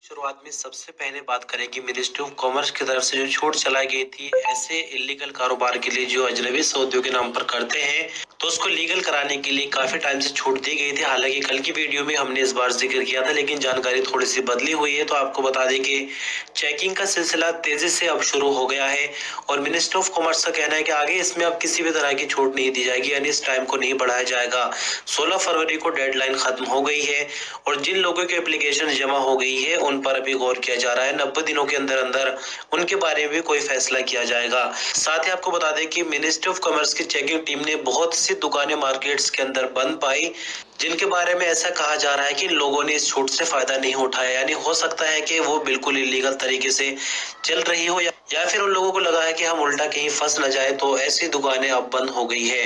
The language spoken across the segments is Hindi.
शुरुआत में सबसे पहले बात करें कि मिनिस्ट्री ऑफ कॉमर्स की तरफ से जो छूट चलाई गई थी ऐसे इलीगल कारोबार के लिए जो अजनबी सौदों के नाम पर करते हैं तो उसको लीगल कराने के लिए काफी टाइम से छूट दी गई थी। हालांकि कल की वीडियो में हमने इस बार जिक्र किया था, लेकिन जानकारी थोड़ी सी बदली हुई है। तो आपको बता दें कि चेकिंग का सिलसिला तेजी से अब शुरू हो गया है और मिनिस्ट्री ऑफ कॉमर्स का कहना है कि आगे इसमें अब किसी भी तरह की छूट नहीं दी जाएगी, यानी इस टाइम को नहीं बढ़ाया जाएगा। 16 फरवरी को डेडलाइन खत्म हो गई है और जिन लोगों की एप्लीकेशन जमा हो गई है उन पर अभी गौर किया जा रहा है। 90 दिनों के अंदर अंदर उनके बारे में भी कोई फैसला किया जाएगा। साथ ही आपको बता दें कि मिनिस्ट्री ऑफ कॉमर्स की चेकिंग टीम ने बहुत सी दुकानें मार्केट्स के अंदर बंद पाई, जिनके बारे में ऐसा कहा जा रहा है कि लोगों ने इस छूट से फायदा नहीं उठाया, यानी हो सकता है कि वो बिल्कुल इलीगल तरीके से चल रही हो या फिर उन लोगों को लगा है कि हम उल्टा कहीं फंस न जाए, तो ऐसी दुकानें अब बंद हो गई है।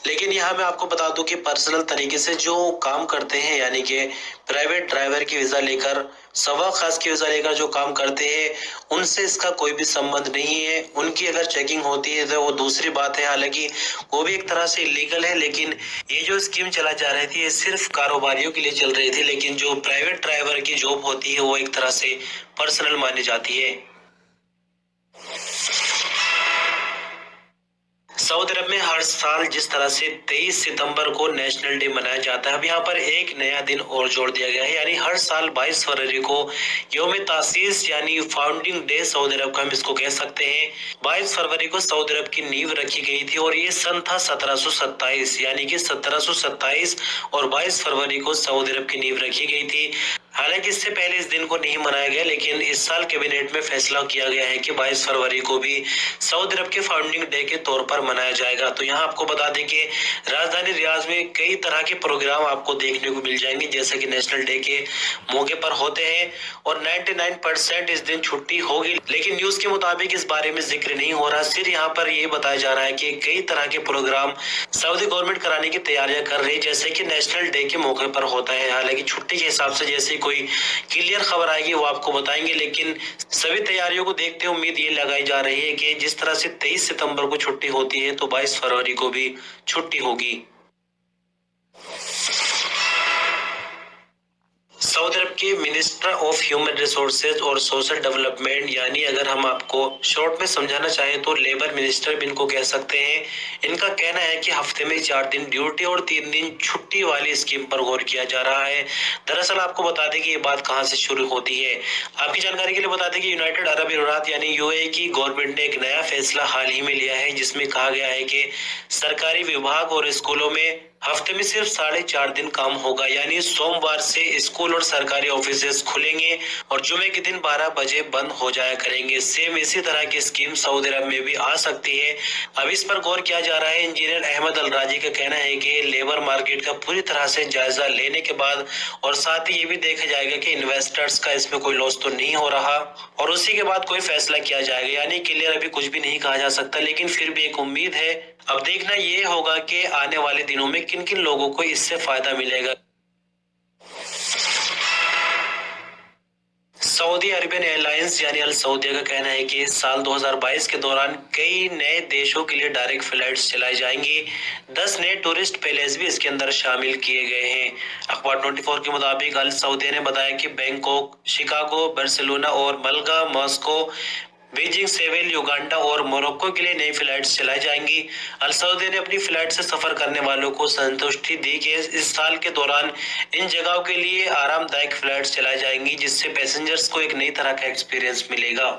लेकिन यहाँ मैं आपको बता दूं कि पर्सनल तरीके से जो काम करते हैं, यानी कि प्राइवेट ड्राइवर की वीजा लेकर, सवा खास की वीजा लेकर जो काम करते हैं, उनसे इसका कोई भी संबंध नहीं है। उनकी अगर चेकिंग होती है तो वो दूसरी बात है, हालांकि वो भी एक तरह से इलीगल है। लेकिन ये जो स्कीम चला जा रही थी ये सिर्फ कारोबारियों के लिए चल रही थी, लेकिन जो प्राइवेट ड्राइवर की जॉब होती है वो एक तरह से पर्सनल मानी जाती है। सऊदी अरब में हर साल जिस तरह से 23 सितंबर को नेशनल डे मनाया जाता है, अब यहाँ पर एक नया दिन और जोड़ दिया गया है, यानी हर साल 22 फरवरी को यौम तासीस यानी फाउंडिंग डे सऊदी अरब का हम इसको कह सकते हैं। 22 फरवरी को सऊदी अरब की नींव रखी गई थी और ये सन था 1727, यानी कि 1727 और 22 फरवरी को सऊदी अरब की नींव रखी गई थी। हालांकि इससे पहले इस दिन को नहीं मनाया गया, लेकिन इस साल कैबिनेट में फैसला किया गया है कि 22 फरवरी को भी सऊदी अरब के फाउंडिंग डे के तौर पर मनाया जाएगा। तो यहाँ आपको बता दें कि राजधानी रियाद में कई तरह के प्रोग्राम आपको देखने को मिल जाएंगे, जैसे कि नेशनल डे के मौके पर होते हैं और 99% इस दिन छुट्टी होगी। लेकिन न्यूज के मुताबिक इस बारे में जिक्र नहीं हो रहा, सिर्फ यहाँ पर ये बताया जा रहा है कि कई तरह के प्रोग्राम सऊदी गवर्नमेंट कराने की तैयारियां कर रही है, जैसे कि नेशनल डे के मौके पर होता है। हालांकि छुट्टी के हिसाब से जैसे कोई क्लियर खबर आएगी वो आपको बताएंगे, लेकिन सभी तैयारियों को देखते हुए उम्मीद ये लगाई जा रही है कि जिस तरह से 23 सितंबर को छुट्टी होती है तो 22 फरवरी को भी छुट्टी होगी। सऊदी अरब के मिनिस्टर ऑफ ह्यूमन रिसोर्सेज और सोशल डेवलपमेंट, यानी अगर हम आपको शॉर्ट में समझाना चाहें तो लेबर मिनिस्टर भी इनको कह सकते हैं। इनका कहना है कि हफ्ते में 4 दिन ड्यूटी और 3 दिन छुट्टी वाली स्कीम पर गौर किया जा रहा है। दरअसल आपको बता दें कि ये बात कहां से शुरू होती है। आपकी जानकारी के लिए बता दें कि यूनाइटेड अरब इमारात यानी यूएई की गवर्नमेंट ने एक नया फैसला हाल ही में लिया है, जिसमें कहा गया है कि सरकारी विभाग और स्कूलों में हफ्ते में सिर्फ 4.5 दिन काम होगा, यानी सोमवार से स्कूल और सरकारी ऑफिसेज खुलेंगे और जुमे के दिन 12 बजे बंद हो जाया करेंगे। सेम इसी तरह की स्कीम सऊदी अरब में भी आ सकती है। अब इस पर गौर किया जा रहा है। इंजीनियर अहमद अल राजी का कहना है कि लेबर मार्केट का पूरी तरह से जायजा लेने के बाद और साथ ही ये भी देखा जाएगा कि इन्वेस्टर्स का इसमें कोई लॉस तो नहीं हो रहा और उसी के बाद कोई फैसला किया जाएगा। यानी क्लियर अभी कुछ भी नहीं कहा जा सकता, लेकिन फिर भी एक उम्मीद है। अब देखना ये होगा कि आने वाले दिनों में किन किन लोगों को इससे फायदा मिलेगा। सऊदी अरेबियन एयरलाइंस यानी अल सऊदिया का कहना है कि साल 2022 के दौरान कई नए देशों के लिए डायरेक्ट फ्लाइट्स चलाई जाएंगी। 10 नए टूरिस्ट पैलेस भी इसके अंदर शामिल किए गए हैं। अखबार 24 के मुताबिक अल सऊदिया ने बताया कि बैंकॉक, शिकागो, बार्सिलोना और मलगा, मॉस्को, बीजिंग, सेवेल, युगांडा और मोरक्को के लिए नई फ्लाइट्स चलाई जाएंगी। अल सऊदी ने अपनी फ्लाइट से सफर करने वालों को संतुष्टि दी कि इस साल के दौरान इन जगहों के लिए आरामदायक फ्लाइट्स चलाई जाएंगी, जिससे पैसेंजर्स को एक नई तरह का एक्सपीरियंस मिलेगा।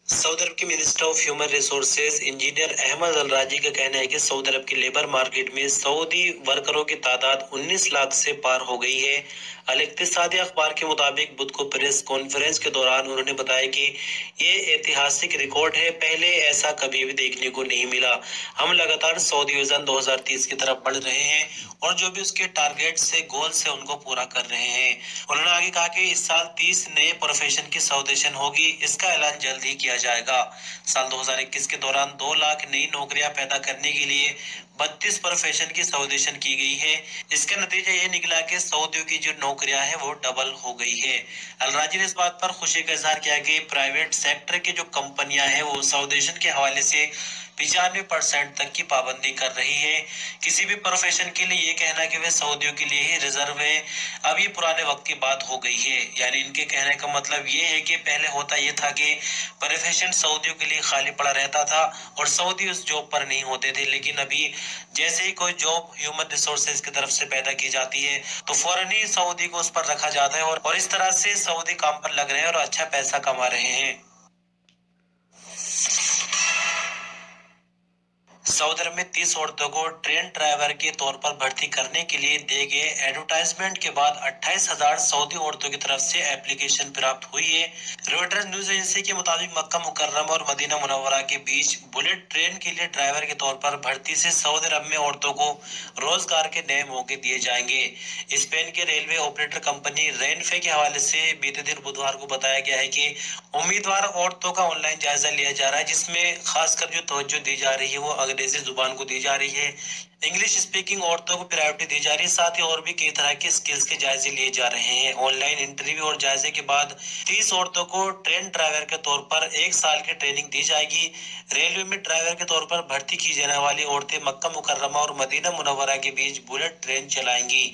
सऊदी अरब के minister of human resources engineer Ahmed Al Rajhi का कहना है कि सऊदी अरब के लेबर मार्केट में सऊदी वर्करों की तादाद 19 लाख से पार हो गई है। अल इक्तिसादी अखबार के मुताबिक बुध को प्रेस कॉन्फ्रेंस के दौरान उन्होंने बताया कि ये ऐतिहासिक रिकॉर्ड है, पहले ऐसा कभी भी देखने को नहीं मिला। हम लगातार सऊदी विजन 2030 की तरफ बढ़ रहे हैं और जो भी उसके टारगेट से गोल से उनको पूरा कर रहे हैं। उन्होंने आगे कहा कि इस साल 30 नए प्रोफेशन की सऊदेशन होगी, इसका ऐलान जल्द ही किया जाएगा। साल 2021 के दौरान 2 लाख नई नौकरियां पैदा करने के लिए 32 प्रोफेशन की सऊदेशन की गई है। इसका नतीजा ये निकला कि सऊदियों की जो नौकरियां हैं वो डबल हो गई है। अलराजी ने इस बात पर खुशी का इजहार किया कि प्राइवेट सेक्टर की जो कंपनियां हैं वो सऊदेशन के हवाले से 95% तक की पाबंदी कर रही है। किसी भी प्रोफेशन के लिए ये कहना कि वे सऊदियों के लिए ही रिजर्व है, अब ये पुराने वक्त की बात हो गई है। यानी इनके कहने का मतलब ये है कि पहले होता ये था कि प्रोफेशन सऊदियों के लिए खाली पड़ा रहता था और सऊदी उस जॉब पर नहीं होते थे, लेकिन अभी जैसे ही कोई जॉब ह्यूमन रिसोर्सेज की तरफ से पैदा की जाती है तो फौरन ही सऊदी को उस पर रखा जाता है और इस तरह से सऊदी काम पर लग रहे हैं और अच्छा पैसा कमा रहे हैं। सऊदी अरब में 30 औरतों को ट्रेन ड्राइवर के तौर पर भर्ती करने के लिए दिए गए एडवर्टाइजमेंट के बाद 28,000 सऊदी औरतों की तरफ से एप्लीकेशन प्राप्त हुई है। रॉयटर्स न्यूज एजेंसी के मुताबिक मक्का मुकर्रमा और मदीना मुनव्वरा के बीच बुलेट ट्रेन के लिए ड्राइवर के तौर पर भर्ती से सऊदी अरब में औरतों को रोजगार के नए मौके दिए जाएंगे। स्पेन के रेलवे ऑपरेटर कंपनी रेनफे के हवाले से बीते दिन बुधवार को बताया गया है कि उम्मीदवार औरतों का ऑनलाइन जायजा लिया जा रहा है, जिसमें खासकर जो तवज्जो दी जा रही है वो अंग्रेजी जुबान को दी जा रही है, इंग्लिश स्पीकिंग औरतों को प्रायोरिटी दी जा रही है, साथ ही और भी कई तरह के स्किल्स के जायजे लिए जा रहे हैं। ऑनलाइन इंटरव्यू और जायजे के बाद 30 औरतों को ट्रेन ड्राइवर के तौर पर 1 साल की ट्रेनिंग दी जाएगी। रेलवे में ड्राइवर के तौर पर भर्ती की जाने वाली औरतें मक्का मुकर्रमा और मदीना मुनव्वरा के बीच बुलेट ट्रेन चलाएंगी।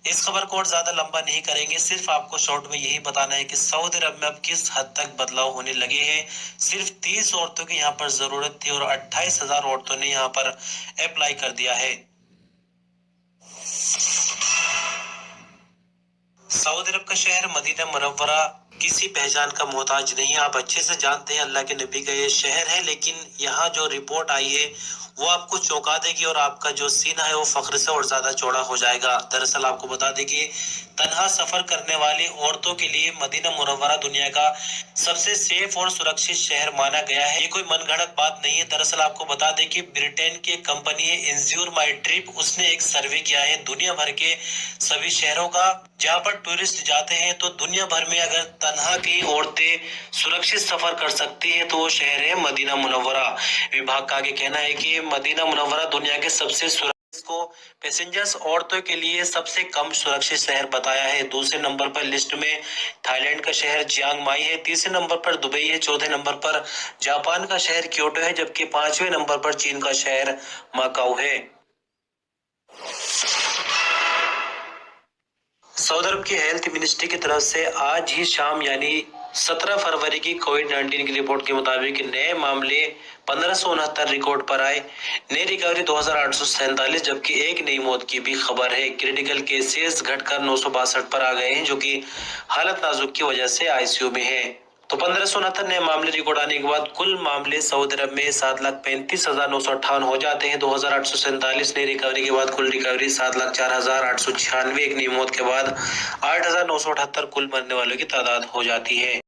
इस खबर को और ज्यादा लंबा नहीं करेंगे, सिर्फ आपको शॉर्ट में यही बताना है कि सऊदी अरब में अब किस हद तक बदलाव होने लगे हैं। सिर्फ 30 औरतों की यहाँ पर जरूरत थी और 28,000 औरतों ने यहाँ पर अप्लाई कर दिया है। सऊदी अरब का शहर मदीना मुनव्वरा किसी पहचान का मोहताज नहीं है। आप अच्छे से जानते हैं अल्लाह के नबी का ये शहर है, लेकिन यहाँ जो रिपोर्ट आई है वो आपको चौंका देगी और आपका जो सीना है वो फख्र से और ज्यादा चौड़ा हो जाएगा। दरअसल आपको बता दें कि तन्हा सफर करने वाली औरतों के लिए मदीना मुनव्वरा दुनिया का सबसे सेफ और सुरक्षित शहर माना गया है। ये कोई मनगढ़ंत बात नहीं है। दरअसल आपको बता दें कि ब्रिटेन की एक कंपनी है इंश्योर माई ट्रिप, उसने एक सर्वे किया है दुनिया भर के सभी शहरों का जहाँ पर टूरिस्ट जाते हैं, तो दुनिया भर में अगर तन्हा की औरतें सुरक्षित सफर कर सकती है तो वो शहर है मदीना मुनव्वरा। विभाग का आगे कहना है कि मदीना मुनव्वरा दुनिया के सबसे को पैसेंजर्स औरतों के लिए सबसे कम सुरक्षित शहर बताया है। दूसरे नंबर पर लिस्ट में थाईलैंड का शहर चियांग माई है, तीसरे नंबर पर दुबई है, चौथे नंबर पर जापान का शहर क्योटो है, जबकि 5वें नंबर पर चीन का शहर माकाओ है। सऊदी अरब की हेल्थ मिनिस्ट्री की तरफ से आज ही शाम यानी 17 फरवरी की कोविड-19 की रिपोर्ट के मुताबिक नए मामले 1569 रिकॉर्ड पर आए। नई रिकवरी 2847, जबकि एक नई मौत की भी खबर है। क्रिटिकल केसेस घटकर 962 पर आ गए हैं, जो कि हालत नाजुक की वजह से आईसीयू में है। तो 1569 नए मामले रिकॉर्ड आने के बाद कुल मामले सऊदी अरब में 7,35,958 हो जाते हैं। 2847 नई रिकवरी के बाद कुल रिकवरी 7,04,896, एक नई मौत के बाद 8,978 कुल मरने वालों की तादाद हो जाती है।